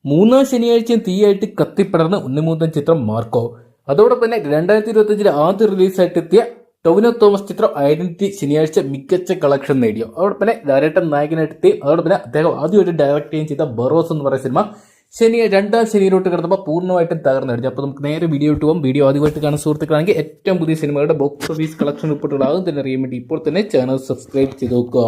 മൂന്നാം ശനിയാഴ്ചയും തീയായിട്ട് കത്തിപ്പടർന്ന ഉണ്ണിമൂന്തൻ ചിത്രം മാർക്കോ. അതോടൊപ്പം തന്നെ 2025 ആദ്യ റിലീസായിട്ടെത്തിയ ടൊവിനോ തോമസ് ചിത്രം ഐഡന്റിറ്റി ശനിയാഴ്ച മികച്ച കളക്ഷൻ നേടിയോ. അതോടൊപ്പം തന്നെ ലാലേട്ടൻ നായകനായിട്ടെത്തി. അതോടൊപ്പം തന്നെ അദ്ദേഹം ആദ്യമായിട്ട് ഡയറക്ട് ചെയ്യുകയും ചെയ്ത ബറോസ് എന്ന് പറയുന്ന സിനിമ രണ്ടാം ശനിയിലോട്ട് കിടന്നപ്പോൾ പൂർണ്ണമായിട്ടും തകർന്നടിച്ചു. അപ്പോൾ നമുക്ക് നേരെ വീഡിയോ ഇട്ട് പോകാം. വീഡിയോ ആദ്യമായിട്ട് കാണുന്ന സുഹൃത്തുക്കളാണെങ്കിൽ ഏറ്റവും പുതിയ സിനിമകളുടെ ബോക്സ് ഓഫീസ് കളക്ഷൻ റിപ്പോർട്ടുകളാകും തന്നെ അറിയാൻ വേണ്ടി ഇപ്പോൾ തന്നെ ചാനൽ സബ്സ്ക്രൈബ് ചെയ്ത് നോക്കുക.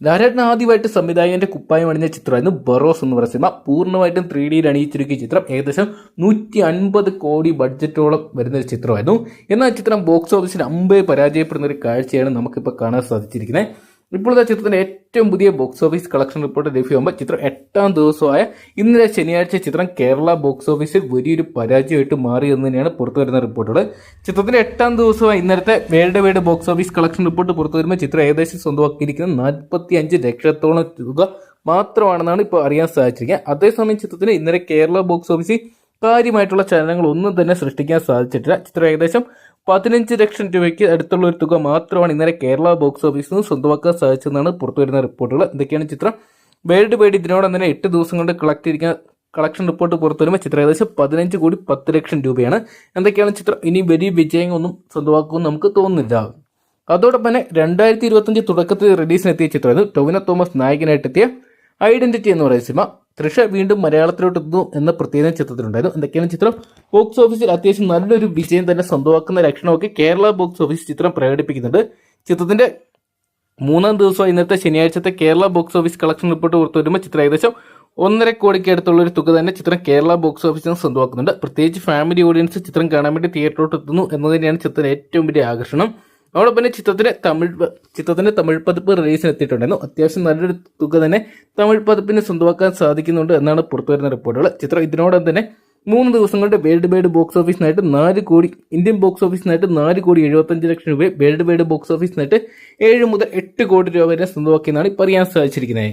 ലാലേട്ടൻ ആദ്യമായിട്ട് സംവിധായകന്റെ കുപ്പായം അണിഞ്ഞ ചിത്രമായിരുന്നു ബറോസ് എന്ന് പറയുന്ന സിനിമ. പൂർണ്ണമായിട്ടും 3D അണിയിച്ചൊരുക്കിയ ചിത്രം ഏകദേശം 150 കോടി ബഡ്ജറ്റോളം വരുന്ന ഒരു ചിത്രമായിരുന്നു. എന്നാൽ ചിത്രം ബോക്സ് ഓഫീസിൽ പരാജയപ്പെടുന്ന ഒരു കാഴ്ചയാണ് നമുക്കിപ്പോൾ കാണാൻ സാധിച്ചിരിക്കുന്നത്. ഇപ്പോഴത്തെ ചിത്രത്തിന്റെ ഏറ്റവും പുതിയ ബോക്സ് ഓഫീസ് കളക്ഷൻ റിപ്പോർട്ട് ലഭ്യമാകുമ്പോൾ ചിത്രം 8ാം ദിവസമായ ഇന്നലെ ശനിയാഴ്ച ചിത്രം കേരള ബോക്സ് ഓഫീസിൽ വലിയൊരു പരാജയമായിട്ട് മാറി എന്ന് തന്നെയാണ് പുറത്തുവരുന്ന റിപ്പോർട്ടുകൾ. ചിത്രത്തിന്റെ 8ാം ദിവസമായ ഇന്നലത്തെ world wide box office collection report പുറത്തു വരുമ്പോൾ ചിത്രം ഏകദേശം സ്വന്തമാക്കിയിരിക്കുന്ന 45 ലക്ഷത്തോളം തുക മാത്രമാണെന്നാണ് ഇപ്പോൾ അറിയാൻ സാധിച്ചിരിക്കുന്നത്. അതേസമയം ചിത്രത്തിന് ഇന്നലെ കേരള ബോക്സ് ഓഫീസിൽ കാര്യമായിട്ടുള്ള ചലനങ്ങൾ ഒന്നും തന്നെ സൃഷ്ടിക്കാൻ സാധിച്ചിട്ടില്ല. ചിത്രം ഏകദേശം 15 ലക്ഷം രൂപയ്ക്ക് അടുത്തുള്ള ഒരു തുക മാത്രമാണ് ഇന്നലെ കേരള ബോക്സ് ഓഫീസിൽ നിന്ന് സ്വന്തമാക്കാൻ സാധിച്ചതെന്നാണ് പുറത്തുവരുന്ന റിപ്പോർട്ടുകൾ. എന്തൊക്കെയാണ് ചിത്രം വേൾഡ് വൈഡ് ഇതിനോടൊപ്പം തന്നെ 8 ദിവസം കൊണ്ട് കളക്ഷൻ റിപ്പോർട്ട് പുറത്തു വരുമ്പോൾ ചിത്രം ഏകദേശം 15 കോടി 10 ലക്ഷം രൂപയാണ്. എന്തൊക്കെയാണ് ചിത്രം ഇനി വലിയ വിജയങ്ങളൊന്നും സ്വന്തമാക്കുമെന്ന് നമുക്ക് തോന്നുന്നില്ല. അതോടൊപ്പം തന്നെ 2025 തുടക്കത്തിൽ റിലീസിനെത്തിയ ചിത്രമായിരുന്നു ടൊവിനോ തോമസ് നായകനായിട്ടെത്തിയ ഐഡന്റിറ്റി എന്ന് പറയുന്ന സിനിമ. തൃഷ വീണ്ടും മലയാളത്തിലോട്ട് എത്തുന്നു എന്ന പ്രത്യേക ചിത്രത്തിലുണ്ടായിരുന്നു. എന്തൊക്കെയാണ് ചിത്രം ബോക്സ് ഓഫീസിൽ അത്യാവശ്യം നല്ലൊരു വിജയം തന്നെ സ്വന്തമാക്കുന്ന ലക്ഷണമൊക്കെ കേരള ബോക്സ് ഓഫീസ് ചിത്രം പ്രകടിപ്പിക്കുന്നുണ്ട്. ചിത്രത്തിന്റെ 3ാം ദിവസമായി ഇന്നത്തെ ശനിയാഴ്ചത്തെ Kerala box office collection report പുറത്തു വരുമ്പോൾ ചിത്രം ഏകദേശം 1.5 കോടിക്ക് അടുത്തുള്ള ഒരു തുക തന്നെ ചിത്രം കേരള ബോക്സ് ഓഫീസിൽ നിന്ന് സ്വന്തമാക്കുന്നുണ്ട്. പ്രത്യേകിച്ച് ഫാമിലി ഓഡിയൻസ് ചിത്രം കാണാൻ വേണ്ടി തിയേറ്ററിലോട്ട് എത്തുന്നു എന്നത് തന്നെയാണ് ചിത്രത്തിന്റെ ഏറ്റവും വലിയ ആകർഷണം. അതോടൊപ്പം തന്നെ ചിത്രത്തിന്റെ തമിഴ് പതിപ്പ് റിലീസിനെത്തിയിട്ടുണ്ടായിരുന്നു. അത്യാവശ്യം നല്ലൊരു തുക തന്നെ തമിഴ് പതിപ്പിന് സ്വന്തമാക്കാൻ സാധിക്കുന്നുണ്ട് എന്നാണ് പുറത്തുവരുന്ന റിപ്പോർട്ടുകൾ. ചിത്രം ഇതിനോടൊപ്പം തന്നെ 3 ദിവസങ്ങളുടെ വേൾഡ് വൈഡ് ബോക്സ് ഓഫീസിനായിട്ട് 4 കോടി ഇന്ത്യൻ ബോക്സ് ഓഫീസിനായിട്ട് 4 കോടി 75 ലക്ഷം രൂപ, വേൾഡ് വൈഡ് ബോക്സ് ഓഫീസിനായിട്ട് 7 മുതൽ 8 കോടി രൂപ വരെ സ്വന്തമാക്കിയെന്നാണ് ഇപ്പോൾ അറിയാൻ സാധിച്ചിരിക്കുന്നത്.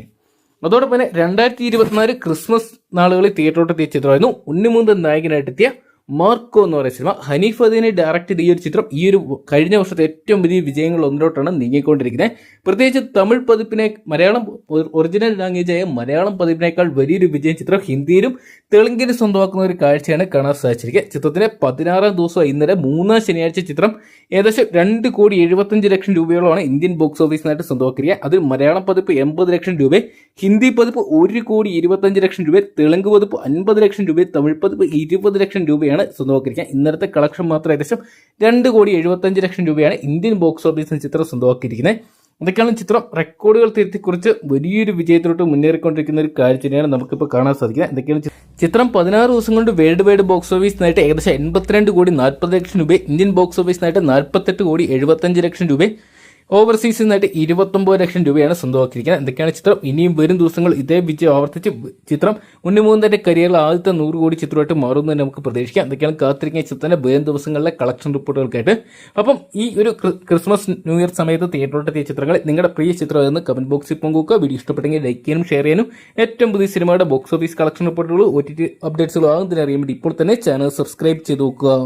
അതോടൊപ്പം തന്നെ 2024 ക്രിസ്മസ് നാളുകളിൽ തിയേറ്ററിലോട്ട് എത്തിയ ചിത്രമായിരുന്നു ഉണ്ണിമൂന്തൻ നായകനായിട്ടെത്തിയ മാർക്കോ എന്ന് പറയുന്ന സിനിമ. ഹനീഫ് അദീനെ ഡയറക്ട് ചെയ്ത ഈ ഒരു ചിത്രം ഈ ഒരു കഴിഞ്ഞ വർഷത്തെ ഏറ്റവും വലിയ വിജയങ്ങൾ ഒന്നിലോട്ടാണ് നീങ്ങിക്കൊണ്ടിരിക്കുന്നത്. പ്രത്യേകിച്ച് തമിഴ് പതിപ്പിനെ ഒറിജിനൽ ലാംഗ്വേജായ മലയാളം പതിപ്പിനേക്കാൾ വലിയൊരു വിജയം ചിത്രം ഹിന്ദിയിലും തെലുങ്കിലും സ്വന്തമാക്കുന്ന ഒരു കാഴ്ചയാണ് കാണാൻ സാധിച്ചിരിക്കുക. ചിത്രത്തിന്റെ 16ാം ദിവസം ഇന്നലെ 3ാം ശനിയാഴ്ച ചിത്രം ഏകദേശം 2 കോടി 75 ലക്ഷം രൂപയോളമാണ് ഇന്ത്യൻ ബോക്സ് ഓഫീസിനായിട്ട് സ്വന്തമാക്കിയിരിക്കുക. അതിൽ മലയാളം പതിപ്പ് 80 ലക്ഷം രൂപ, ഹിന്ദി പതിപ്പ് 1 കോടി 25 ലക്ഷം രൂപ, തെലുങ്ക് പതിപ്പ് 50 ലക്ഷം രൂപ, തമിഴ് പതിപ്പ് 20 ലക്ഷം രൂപയാണ് സ്വന്തമാക്കിയിരിക്കുക. ഇന്നലത്തെ കളക്ഷൻ മാത്രം ഏകദേശം 2 കോടി 75 ലക്ഷം രൂപയാണ് ഇന്ത്യൻ ബോക്സ് ഓഫീസിന് ചിത്രം സ്വന്തമാക്കിയിരിക്കുന്നത്. അതൊക്കെയാണ് ചിത്രം റെക്കോർഡുകൾ തിരുത്തിക്കുറിച്ച് വലിയൊരു വിജയത്തിലോട്ട് മുന്നേറിക്കൊണ്ടിരിക്കുന്ന ഒരു കാഴ്ചയാണ് നമുക്കിപ്പോൾ കാണാൻ സാധിക്കുന്നത്. എന്തൊക്കെയാണ് ചിത്രം 16 ദിവസം കൊണ്ട് വേൾഡ് വൈഡ് ബോക്സ് ഓഫീസിനായിട്ട് ഏകദേശം 82 കോടി 40 ലക്ഷം രൂപ, ഇന്ത്യൻ ബോക്സ് ഓഫീസിനായിട്ട് 48 കോടി 75 ലക്ഷം രൂപ, ഓവർസീസിനായിട്ട് 29 ലക്ഷം രൂപയാണ് സ്വന്തമാക്കിയിരിക്കുന്നത്. എന്തൊക്കെയാണ് ചിത്രം ഇനിയും വരും ദിവസങ്ങൾ ഇതേ വിജയം ആവർത്തിച്ച് ചിത്രം ഉണ്ണിമൂന്തന്റെ കരിയറിൽ ആദ്യത്തെ 100 കോടി ചിത്രമായിട്ട് മാറുമെന്ന് നമുക്ക് പ്രതീക്ഷിക്കാം. എന്തൊക്കെയാണ് കാത്തിരിക്കുന്ന ചിത്രത്തിന്റെ വരും ദിവസങ്ങളിലെ കളക്ഷൻ റിപ്പോർട്ടുകൾക്കായിട്ട്. അപ്പം ഈ ഒരു ക്രിസ്മസ് ന്യൂ ഇയർ സമയത്ത് തിയേറ്ററിലോട്ട് എത്തിയ ചിത്രങ്ങൾ നിങ്ങളുടെ പ്രിയ ചിത്രമെന്ന് കമന്റ് ബോക്സിൽ പങ്കുവെക്കുക. വീഡിയോ ഇഷ്ടപ്പെട്ടെങ്കിൽ ലൈക്ക് ചെയ്യാനും ഷെയർ ചെയ്യാനും ഏറ്റവും പുതിയ സിനിമയുടെ ബോക്സ് ഓഫീസ് കളക്ഷൻ റിപ്പോർട്ടുകളും OTT അപ്ഡേറ്റ്സുകളും ആകുന്നതിന് അറിയാൻ വേണ്ടി ഇപ്പോൾ തന്നെ ചാനൽ സബ്സ്ക്രൈബ് ചെയ്ത് നോക്കുക.